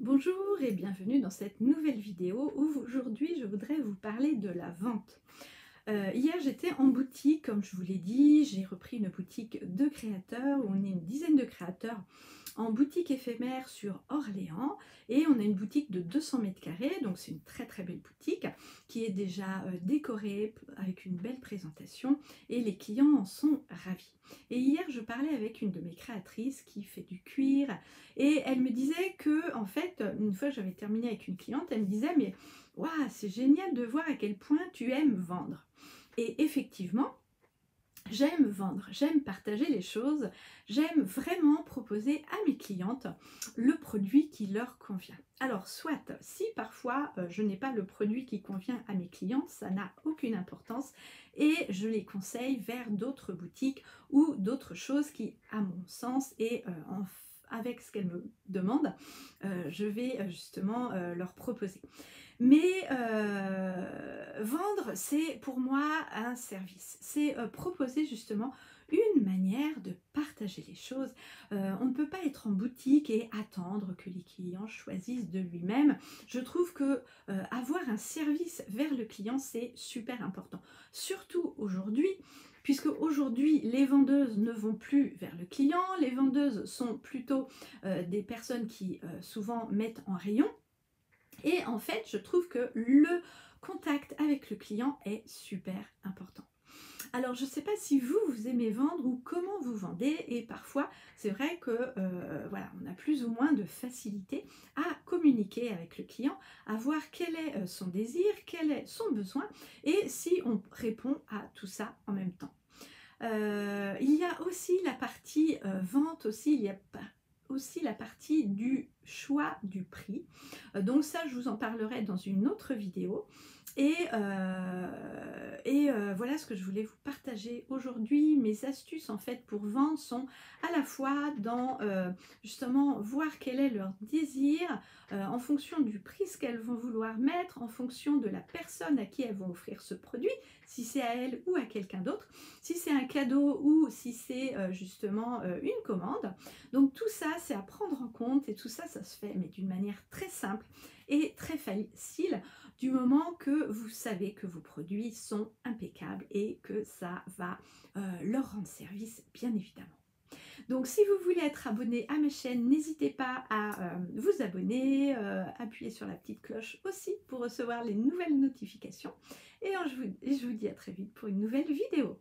Bonjour et bienvenue dans cette nouvelle vidéo où aujourd'hui je voudrais vous parler de la vente. Hier j'étais en boutique, comme je vous l'ai dit, j'ai repris une boutique de créateurs où on est une dizaine de créateurs en boutique éphémère sur Orléans et on a une boutique de 200 mètres carrés, donc c'est une très très belle boutique qui est déjà décorée avec une belle présentation et les clients en sont ravis. Et hier je parlais avec une de mes créatrices qui fait du cuir et elle me disait que en fait, une fois que j'avais terminé avec une cliente, elle me disait mais waouh, c'est génial de voir à quel point tu aimes vendre. Et effectivement, j'aime vendre, j'aime partager les choses, j'aime vraiment proposer à mes clientes le produit qui leur convient. Alors soit, si parfois je n'ai pas le produit qui convient à mes clientes, ça n'a aucune importance et je les conseille vers d'autres boutiques ou d'autres choses qui, à mon sens, et avec ce qu'elles me demandent, je vais justement leur proposer. Mais vendre, c'est pour moi un service. C'est proposer justement une manière de partager les choses. On ne peut pas être en boutique et attendre que les clients choisissent de lui-même. Je trouve que avoir un service vers le client, c'est super important. Surtout aujourd'hui, puisque aujourd'hui, les vendeuses ne vont plus vers le client. Les vendeuses sont plutôt des personnes qui souvent mettent en rayon. Et en fait, je trouve que le contact avec le client est super important. Alors, je ne sais pas si vous aimez vendre ou comment vous vendez. Et parfois, c'est vrai que voilà, on a plus ou moins de facilité à communiquer avec le client, à voir quel est son désir, quel est son besoin et si on répond à tout ça en même temps. Il y a aussi la partie vente aussi, il y a aussi la partie du choix du prix. Donc ça, je vous en parlerai dans une autre vidéo. Voilà ce que je voulais vous partager aujourd'hui. Mes astuces en fait pour vendre sont à la fois dans justement voir quel est leur désir en fonction du prix qu'elles vont vouloir mettre, en fonction de la personne à qui elles vont offrir ce produit, si c'est à elle ou à quelqu'un d'autre, si c'est un cadeau ou si c'est justement une commande. Donc tout ça, c'est à prendre en compte et tout ça, ça se fait mais d'une manière très simple et très facile du moment que vous savez que vos produits sont impeccables et que ça va leur rendre service, bien évidemment. Donc si vous voulez être abonné à ma chaîne, n'hésitez pas à vous abonner, appuyer sur la petite cloche aussi pour recevoir les nouvelles notifications. Et je vous dis à très vite pour une nouvelle vidéo.